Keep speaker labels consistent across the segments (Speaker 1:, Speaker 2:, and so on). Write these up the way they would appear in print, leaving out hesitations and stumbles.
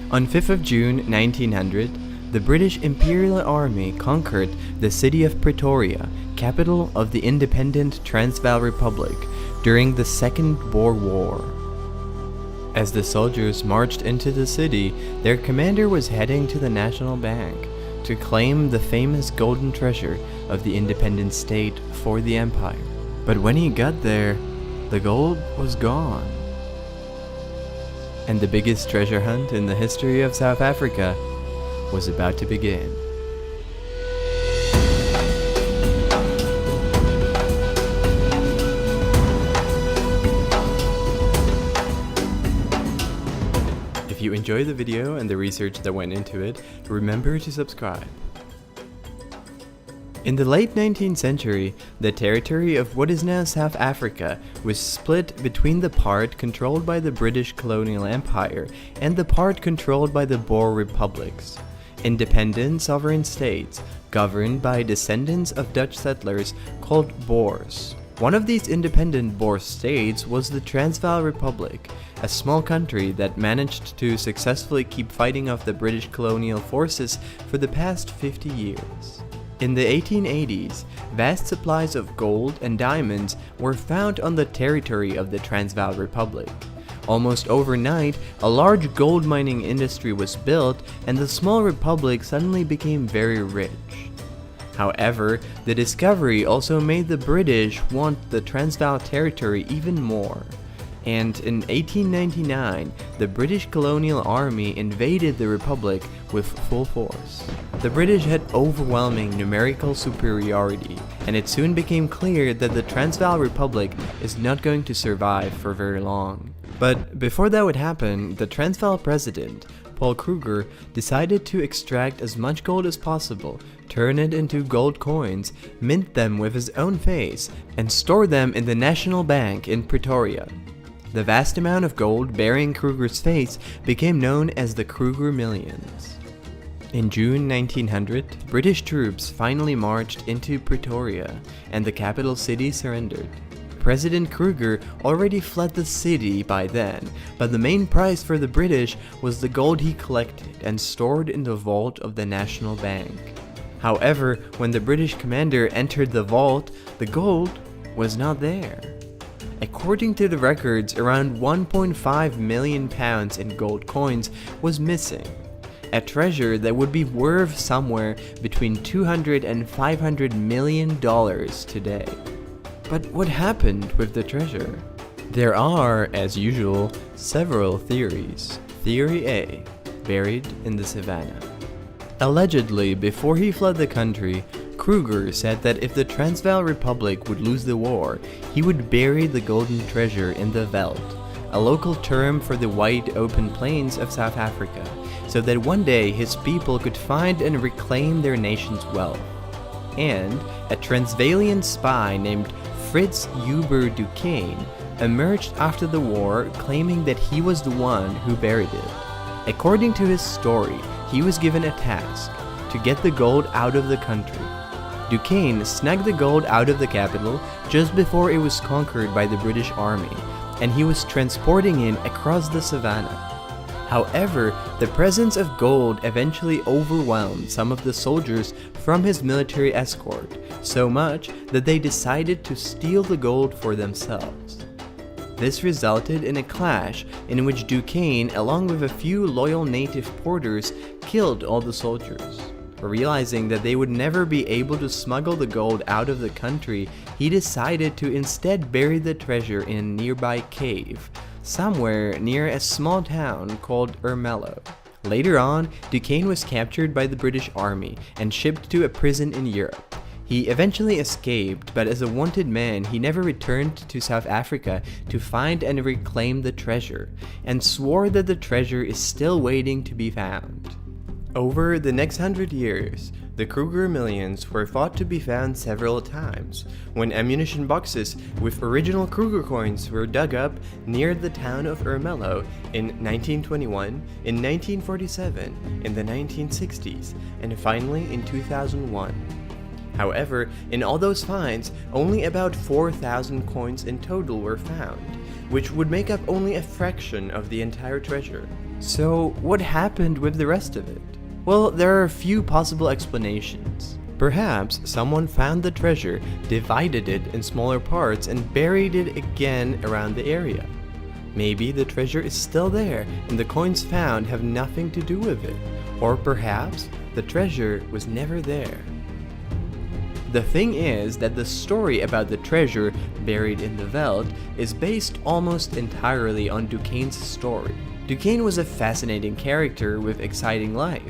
Speaker 1: On 5th of June 1900, the British Imperial Army conquered the city of Pretoria, capital of the independent Transvaal Republic, during the Second Boer War. As the soldiers marched into the city, their commander was heading to the National Bank to claim the famous golden treasure of the independent state for the empire. But when he got there, the gold was gone. And the biggest treasure hunt in the history of South Africa was about to begin. If you enjoyed the video and the research that went into it, remember to subscribe. In the late 19th century, the territory of what is now South Africa was split between the part controlled by the British colonial empire and the part controlled by the Boer republics, independent sovereign states governed by descendants of Dutch settlers called Boers. One of these independent Boer states was the Transvaal Republic, a small country that managed to successfully keep fighting off the British colonial forces for the past 50 years. In the 1880s, vast supplies of gold and diamonds were found on the territory of the Transvaal Republic. Almost overnight, a large gold mining industry was built and the small republic suddenly became very rich. However, the discovery also made the British want the Transvaal territory even more. And in 1899, the British colonial army invaded the Republic with full force. The British had overwhelming numerical superiority, and it soon became clear that the Transvaal Republic is not going to survive for very long. But before that would happen, the Transvaal president, Paul Kruger, decided to extract as much gold as possible, turn it into gold coins, mint them with his own face, and store them in the National Bank in Pretoria. The vast amount of gold bearing Kruger's face became known as the Kruger Millions. In June 1900, British troops finally marched into Pretoria, and the capital city surrendered. President Kruger already fled the city by then, but the main prize for the British was the gold he collected and stored in the vault of the National Bank. However, when the British commander entered the vault, the gold was not there. According to the records, around 1.5 million pounds in gold coins was missing, a treasure that would be worth somewhere between $200 and $500 million today. But what happened with the treasure? There are, as usual, several theories. Theory A, buried in the savannah. Allegedly, before he fled the country, Kruger said that if the Transvaal Republic would lose the war, he would bury the golden treasure in the veld, a local term for the wide open plains of South Africa, so that one day his people could find and reclaim their nation's wealth. And a Transvaalian spy named Fritz Huber Duquesne emerged after the war claiming that he was the one who buried it. According to his story, he was given a task to get the gold out of the country. Duquesne snuck the gold out of the capital just before it was conquered by the British Army, and he was transporting it across the savannah. However, the presence of gold eventually overwhelmed some of the soldiers from his military escort, so much that they decided to steal the gold for themselves. This resulted in a clash in which Duquesne, along with a few loyal native porters, killed all the soldiers. Realizing that they would never be able to smuggle the gold out of the country, he decided to instead bury the treasure in a nearby cave, somewhere near a small town called Ermelo. Later on, Duquesne was captured by the British Army and shipped to a prison in Europe. He eventually escaped, but as a wanted man, he never returned to South Africa to find and reclaim the treasure, and swore that the treasure is still waiting to be found. Over the next 100 years, the Kruger Millions were thought to be found several times, when ammunition boxes with original Kruger coins were dug up near the town of Ermelo in 1921, in 1947, in the 1960s, and finally in 2001. However, in all those finds, only about 4,000 coins in total were found, which would make up only a fraction of the entire treasure. So what happened with the rest of it? Well, there are a few possible explanations. Perhaps someone found the treasure, divided it in smaller parts, and buried it again around the area. Maybe the treasure is still there and the coins found have nothing to do with it. Or perhaps the treasure was never there. The thing is that the story about the treasure buried in the veldt is based almost entirely on Duquesne's story. Duquesne was a fascinating character with exciting life.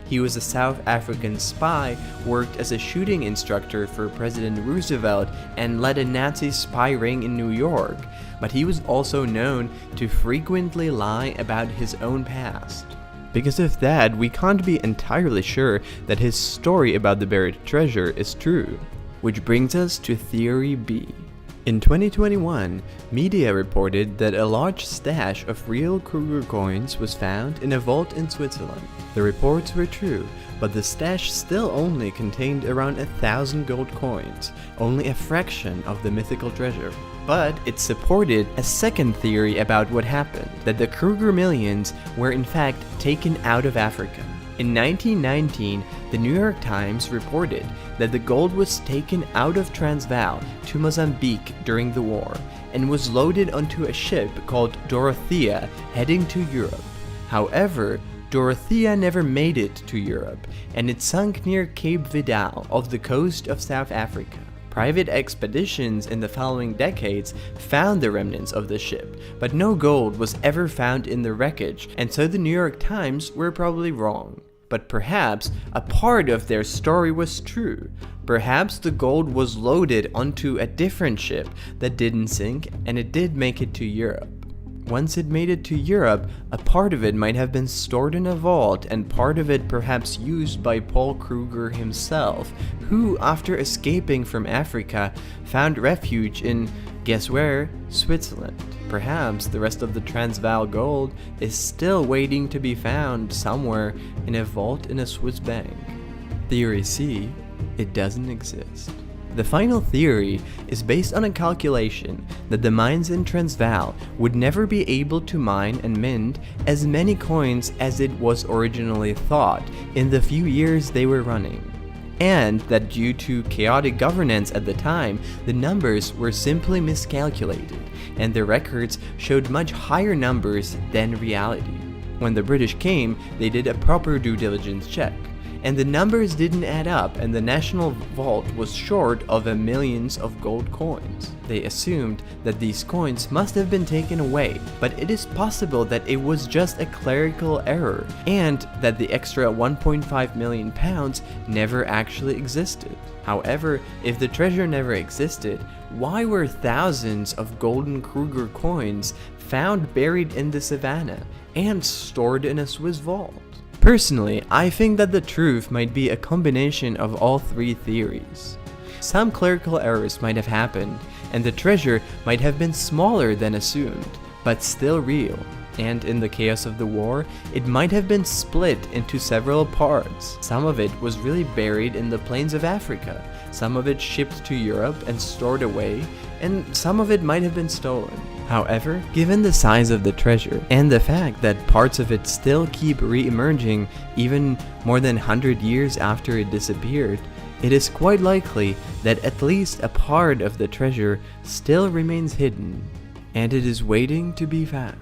Speaker 1: He was a South African spy, worked as a shooting instructor for President Roosevelt, and led a Nazi spy ring in New York. But he was also known to frequently lie about his own past. Because of that, we can't be entirely sure that his story about the buried treasure is true. Which brings us to Theory B. In 2021, media reported that a large stash of real Kruger coins was found in a vault in Switzerland. The reports were true, but the stash still only contained around 1,000 gold coins, only a fraction of the mythical treasure. But it supported a second theory about what happened, that the Kruger millions were in fact taken out of Africa. In 1919, the New York Times reported that the gold was taken out of Transvaal to Mozambique during the war and was loaded onto a ship called Dorothea heading to Europe. However, Dorothea never made it to Europe, and it sunk near Cape Vidal off the coast of South Africa. Private expeditions in the following decades found the remnants of the ship, but no gold was ever found in the wreckage, and so the New York Times were probably wrong. But perhaps a part of their story was true. Perhaps the gold was loaded onto a different ship that didn't sink, and it did make it to Europe. Once it made it to Europe, a part of it might have been stored in a vault, and part of it perhaps used by Paul Kruger himself, who, after escaping from Africa, found refuge in, guess where? Switzerland. Perhaps the rest of the Transvaal gold is still waiting to be found somewhere in a vault in a Swiss bank. Theory C, it doesn't exist. The final theory is based on a calculation that the mines in Transvaal would never be able to mine and mint as many coins as it was originally thought in the few years they were running, and that due to chaotic governance at the time, the numbers were simply miscalculated, and the records showed much higher numbers than reality. When the British came, they did a proper due diligence check, and the numbers didn't add up, and the National Vault was short of millions of gold coins. They assumed that these coins must have been taken away, but it is possible that it was just a clerical error, and that the extra £1.5 million never actually existed. However, if the treasure never existed, why were thousands of golden Kruger coins found buried in the savannah and stored in a Swiss vault? Personally, I think that the truth might be a combination of all three theories. Some clerical errors might have happened, and the treasure might have been smaller than assumed, but still real. And in the chaos of the war, it might have been split into several parts. Some of it was really buried in the plains of Africa, some of it shipped to Europe and stored away, and some of it might have been stolen. However, given the size of the treasure and the fact that parts of it still keep re-emerging even more than 100 years after it disappeared, it is quite likely that at least a part of the treasure still remains hidden, and it is waiting to be found.